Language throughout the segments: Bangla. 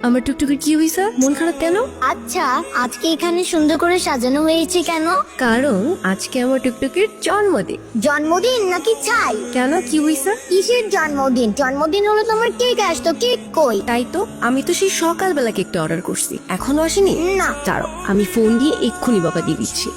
আমার টুকটুকির কি হয়েছে? মন খারাপ কেন? আচ্ছা, আজকে এখানে সুন্দর করে সাজানো হয়েছে কেন? কারণ আজকে আমার টুকটুকির জন্মদিন। জন্মদিন নাকি চাই? কেন, কি হয়েছে? কিসের জন্মদিন? জন্মদিন হলো তোমার কেক আসতো, কেক কই? তাই তো, আমি তো সেই সকালবেলা কেকটা অর্ডার করছি, এখনো আসেনি। না। দাঁড়াও, আমি ফোন দিয়ে এক্ষুনি বাবা দিয়ে দিচ্ছি।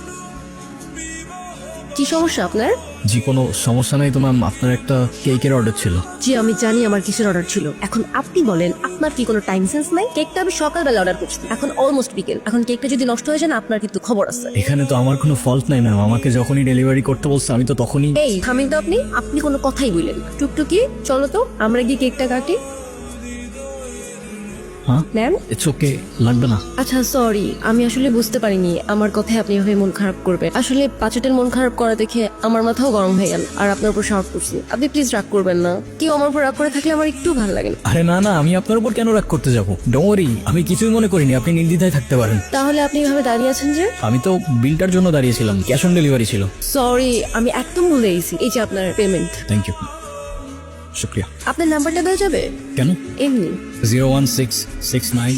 কি সমস্যা আপনার? জি কোনো সমস্যা নাই তো ম্যাম, আপনার একটা কেকের অর্ডার ছিল। জি আমি জানি আমার কিসের অর্ডার ছিল। এখন আপনি বলেন, আপনার কি কোনো টাইম সেন্স নাই? কেকটা আমি সকালবেলা অর্ডার করছি, এখন অলমোস্ট বিকেল। এখন কেকটা যদি নষ্ট হয়ে যায় না, আপনার কিন্তু খবর আছে। এখানে তো আমার কোনো ফল্ট নাই ম্যাম, আমাকে যখনই ডেলিভারি করতে বলছে আমি তো তখনই। এই থামেন তো, আপনি কোনো কথাই বললেন না। টুকটুকি চলো তো আমরা গিয়ে কেকটা কাটি। হ্যাঁ নেন। ইটস ওকে, লাগবে না। আচ্ছা সরি, আমি আসলে বুঝতে পারিনি আমার কথায় আপনি এভাবে মন খারাপ করবেন। আসলে বাচ্চাটার মন খারাপ করা দেখে আমার মাথাও গরম হয়ে গেল, আর আপনার উপর শার্ট করছি। আপনি প্লিজ রাগ করবেন না। কেউ আমার উপর রাগ করে থাকলে আমার একটু ভালো লাগে না। আরে না না, আমি আপনার উপর কেন রাগ করতে যাবো? ডোন্ট ওয়ারি, আমি কিছুই মনে করিনি, আপনি নির্দ্বিধায় থাকতে পারেন। তাহলে আপনি এভাবে দাঁড়িয়ে আছেন যে? আমি তো বিলটার জন্য দাঁড়িয়েছিলাম, ক্যাশ অন ডেলিভারি ছিল। সরি, আমি একদম ভুলে গেছি। এই যে আপনার পেমেন্ট। থ্যাংক ইউ, শুক্রিয়া। আপনার নাম্বারটা দেওয়া যাবে? কেন? এমনি। 01669।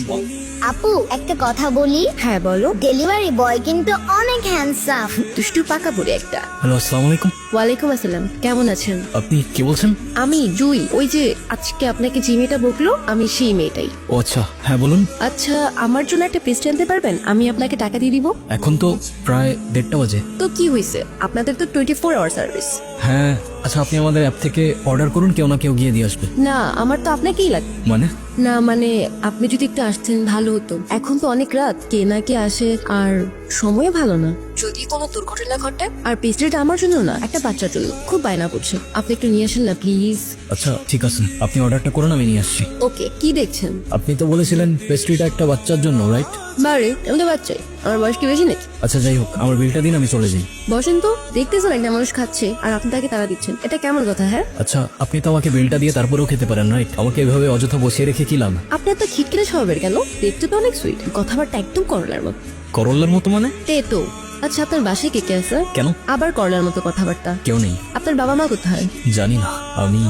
আপু, একটা কথা বলি। হ্যাঁ বলো। ডেলিভারি বয় কিন্তু অনেক হ্যান্ডসাম। দুষ্টু পাকা বুড়ি একটা। হ্যালো, আসসালামু আলাইকুম। ওয়ালাইকুম আসসালাম, কেমন আছেন? আপনি কি বলছেন? আমি জুই, ওই যে আজকে আপনাকে যে মেয়েটা বকলো, আমি সেই মেয়েটাই। ও আচ্ছা, হ্যাঁ বলুন। আচ্ছা, আমার জন্য একটা পেস্ট আনতে পারবেন? আমি আপনাকে টাকা দিয়ে দিব। এখন তো প্রায় 1:30 বাজে। তো কি হয়েছে, আপনাদের তো 24 আওয়ার সার্ভিস। হ্যাঁ আচ্ছা, আপনি আমাদের অ্যাপ থেকে অর্ডার করুন, কেউ না কেউ গিয়ে দিয়ে আসবে। না, আমার তো আপনাকেই লাগে। মানে? না মানে, আপনি যদি একটু আসতেন ভালো হতো। এখন তো অনেক রাত, কে না কে আসে, আর সময় ভালো না। যদি কোনো দুর্ঘটনা ঘটে। আর পেস্ট্রিটা আমার জন্য না, একটা বাচ্চার জন্য। খুব বায়না করছে, আপনি একটু নিয়ে আসেন না প্লিজ। আচ্ছা ঠিক আছে, আপনি অর্ডারটা করুন, আমি নিয়ে আসছি। ওকে, কি দেখছেন? আপনি তো বলেছিলেন পেস্ট্রিটা একটা বাচ্চার জন্য, রাইট? বারে, আমি তো বাচ্চাই, আমার বয়স কি বেশি নাকি? আচ্ছা যাই হোক, আমার বিলটা দিন, আমি চলে যাই। বসেন তো, দেখতেছেন একটা মানুষ খাচ্ছে আর আপনি তাকে তাড়া দিচ্ছেন, এটা কেমন কথা? হ্যাঁ, আচ্ছা আপনি তো আমাকে বিলটা দিয়ে তারপরেও খেতে পারেন, রাইট? আমাকে এভাবে অযথা বসিয়ে রেখে কি লাভ? আপনার তো খিটখিটে স্বভাবের কেন? দেখতে তো অনেক সুইট, কথাবার্তা একদম করলার মতো। করল্লার মতো মানে? তে তো। আচ্ছা, আপনার বাসায় কে কে আছে? কেন? আবার করলার মতো কথাবার্তা। কেউ নেই। আপনার বাবা মা কোথায়? জানি না, আমি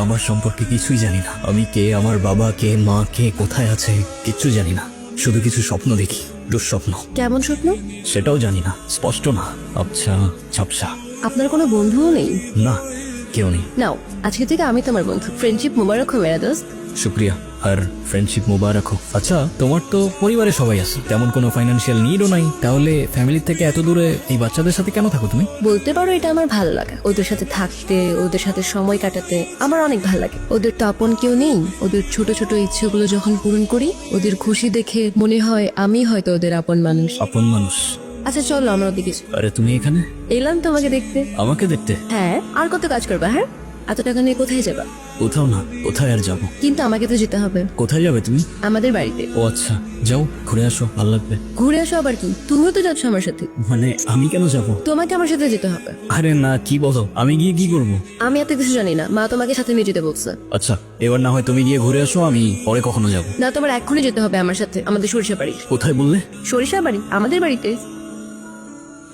আমার সম্পর্কে কিছুই জানি না। আমি কে, আমার বাবা কে, মা কে, কোথায় আছে, কিচ্ছু জানি না। শুধু কিছু স্বপ্ন দেখি, দুঃস্বপ্ন। কেমন স্বপ্ন? সেটাও জানি না, স্পষ্ট না, আচ্ছা ঝাপসা। আপনার কোনো বন্ধুও নেই? না, কেউ নেই। নাও, আজকে থেকে আমি তোমার বন্ধু। ফ্রেন্ডশিপ মুবারক হো মেরা দোস্ত। শুক্রিয়া, আর ফ্রেন্ডশিপ মোবারক হোক। আচ্ছা, তোমার তো পরিবারে সবাই আছে, তেমন কোনো ফাইন্যান্সিয়াল নিডও নাই, তাহলে ফ্যামিলির থেকে এত দূরে এই বাচ্চাদের সাথে কেন থাকো তুমি? বলতে পারো এটা আমার ভালো লাগা, ওদের সাথে থাকতে, ওদের সাথে সময় কাটাতে আমার অনেক ভালো লাগে। ওদের তো আপন কেউ নেই, ওদের ছোট ছোট ইচ্ছেগুলো যখন পূরণ করি, ওদের খুশি দেখে মনে হয় আমি হয়তো ওদের আপন মানুষ। আপন মানুষ? আচ্ছা চলো আমরা ওদিকে যাই। আরে তুমি এখানে? এলাম তোমাকে দেখতে। আমাকে দেখতে? হ্যাঁ, আর কত কাজ করবা? হ্যাঁ, এত টাকা নিয়ে কোথায় যাবা? কোথাও না, কোথায় আর যাবো? কিন্তু আমাকে তো যেতে হবে। কোথায় যাবে তুমি? আমাদের বাড়িতে। ও আচ্ছা, যাও ঘুরে আসো, ভালো লাগবে। ঘুরে আসো আবার কি? তুমিও তো যাচ্ছ আমার সাথে। মানে আমি কেন যাব? তোমাকে আমার সাথে যেতে হবে। আরে না, কি বলো, আমি গিয়ে কি করব? আমি এত কিছু জানি না, মা তোমাকে সাথে নিয়ে যেতে বলছে। আচ্ছা এবার না হয় তুমি গিয়ে ঘুরে আসো, আমি পরে কখনো যাব। না, তোমার এক্ষুনি যেতে হবে আমার সাথে আমাদের সরিষা বাড়ি। কোথায় বললে? সরিষা বাড়ি, আমাদের বাড়িতে।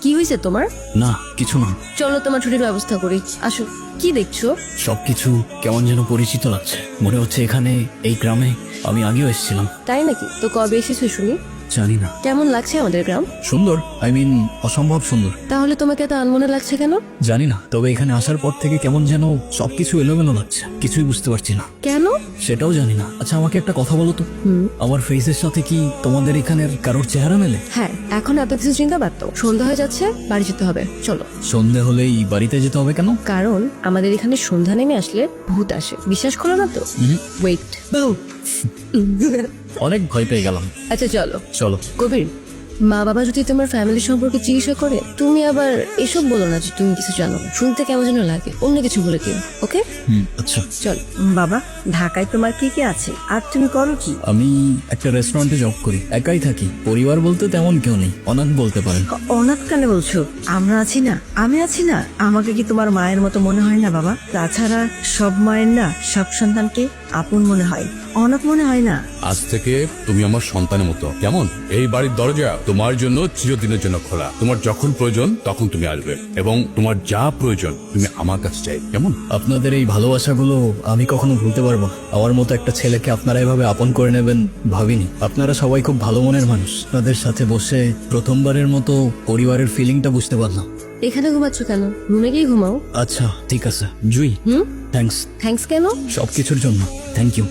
কি হয়েছে তোমার? না কিছু না। চলো তোমার ছুটির ব্যবস্থা করি, আসো। কি দেখছো? সবকিছু কেমন যেন পরিচিত লাগছে, মনে হচ্ছে এখানে, এই গ্রামে আমি আগেও এসেছিলাম। তাই নাকি? তো কবে এসেছো শুনি? জানি না। কেমন লাগছে আমাদের গ্রাম? সুন্দর, আই মিন অসম্ভব সুন্দর। তাহলে তোমাকে এত আনমনে লাগছে কেন? জানি না, তবে এখানে আসার পর থেকে কেমন যেন সবকিছু এলোমেলো লাগছে, কিছুই বুঝতে পারছি না। কেন? সেটাও জানি না। আচ্ছা আমাকে একটা কথা বলো তো, হুম। আমার ফেসের সাথে কি তোমাদের এখানের কারোর চেহারা মেলে? হ্যাঁ, এখন এত কিছু চিন্তা বাদ দাও। সন্ধ্যা হয়ে যাচ্ছে, বাড়ি যেতে হবে, চলো। সন্ধে হলেই বাড়িতে যেতে হবে কেন? কারণ আমাদের এখানে সন্ধ্যা নেমে আসলে ভূত আসে, বিশ্বাস করো না তো? ওয়েট। অনেক ভয় পেয়ে গেলাম। আচ্ছা চলো। চলো। কবির, মা বাবা যদি তোমার ফ্যামিলি সম্পর্কে জিজ্ঞাসা করে, তুমি আবার এসব বলো না যে তুমি কিছু জানো না। শুনতে কেমন যেন লাগে, অন্য কিছু বলে দিও। ওকে? আচ্ছা। চল। বাবা, ঢাকায় তোমার কি কি আছে আর তুমি করো কি? আমি একটা রেস্টুরেন্টে জব করি, একাই থাকি, পরিবার বলতে তেমন কেউ নেই, অনাথ বলতে পারেন। অনাথ কেন বলছো? আমরা আছি না, আমি আছি না। আমাকে কি তোমার মায়ের মতো মনে হয় না বাবা? তাছাড়া সব মায়ের না সব সন্তানকে আপন মনে হয়, অনাথ মনে হয় না। আজ থেকে তুমি আমার সন্তানের মতো, কেমন? এই বাড়ির দরজা তোমার জন্য চিরদিনের জন্য খোলা। তোমার যখন প্রয়োজন তখন তুমি আসবে, এবং তোমার যা প্রয়োজন তুমি আমার কাছে চাই, কেমন? আপনাদের এই ভালোবাসাগুলো আমি কখনো ভুলতে পারবো না। আমার মতো একটা ছেলেকে আপনারা এভাবে আপন করে নেবেন ভাবিনি। আপনারা সবাই খুব ভালো মনের মানুষ। আপনাদের সাথে বসে প্রথমবারের মতো পরিবারের ফিলিংটা বুঝতে পারলাম। এখানে ঘুমাচ্ছ কেন? রুমে গিয়ে ঘুমাও। আচ্ছা ঠিক আছে জুই, থ্যাঙ্কস থ্যাঙ্কস কেন? সবকিছুর জন্য থ্যাংক ইউ।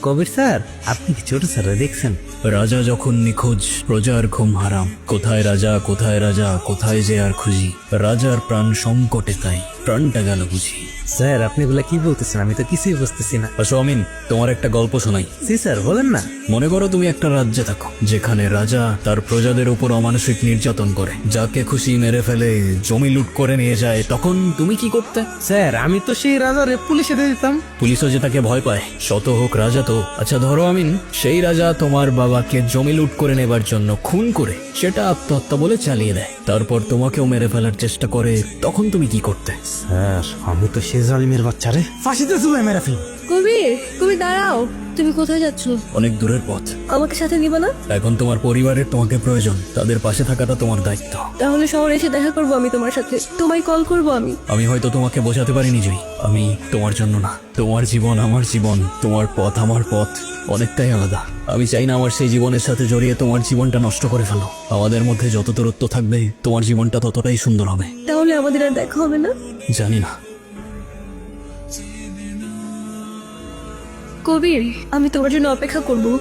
কবির স্যার, আপনি কি ছোট স্যার দেখছেন? রাজা যখন নিখোঁজ, প্রজার ঘুম হারাম। কোথায় রাজা, কোথায় রাজা, কোথায় যে আর খুঁজি। রাজার প্রাণ সংকটে তাই প্রাণটা গেল বুঝি। স্যার আপনি এগুলা কি বলতেছেন? আমি তো কিছুই বুঝতেছি না। আসো আমিন, তোমার একটা গল্প শোনাই। জি স্যার, বলেন না। মনে করো তুমি একটা রাজ্যে থাকো, যেখানে রাজা তার প্রজাদের উপর অমানসিক নির্যাতন করে, যাকে খুশি মেরে ফেলে, জমি লুট করে নিয়ে যায়। তখন তুমি কি করতে? স্যার আমি তো সেই রাজারে পুলিশে দিয়ে দিতাম। পুলিশও যে তাকে ভয় পায়, শত হোক রাজা তো। আচ্ছা ধরো আমিন, সেই রাজা তোমার বাবাকে জমি লুট করে নেবার জন্য খুন করে সেটা আত্মহত্যা বলে চালিয়ে দেয়। তারপর তোমাকেও মেরে ফেলার চেষ্টা করে, তখন তুমি কি করতে? স্যার আমি তো সে জালিমের বাচ্চারে ফাঁসিতে ঝুলায় মেরে ফেলব। কবির, কবির দাঁড়াও। তুমি কোথায় যাচ্ছ? অনেক দূরের পথ। আমাকে সাথে নিবে না? এখন তোমার পরিবারের তোমাকে প্রয়োজন, তাদের পাশে থাকাটা তোমার দায়িত্ব। তাহলে শহরে এসে দেখা করবো আমি তোমার সাথে, তোমায় কল করবো আমি। আমি হয়তো তোমাকে বোঝাতে পারিনি জয়ী, আমি তোমার জন্য না। তোমার জীবন আমার জীবন, তোমার পথ আমার পথ, অনেকটাই আলাদা। আমি চাই না আমার সেই জীবনের সাথে জড়িয়ে তোমার জীবনটা নষ্ট করে ফেলো। আমাদের মধ্যে যত দূরত্ব থাকবে তোমার জীবনটা ততটাই সুন্দর হবে। তাহলে আমাদের আর দেখা হবে না? জানি না। কবির, আমি তোমার জন্য অপেক্ষা করবো।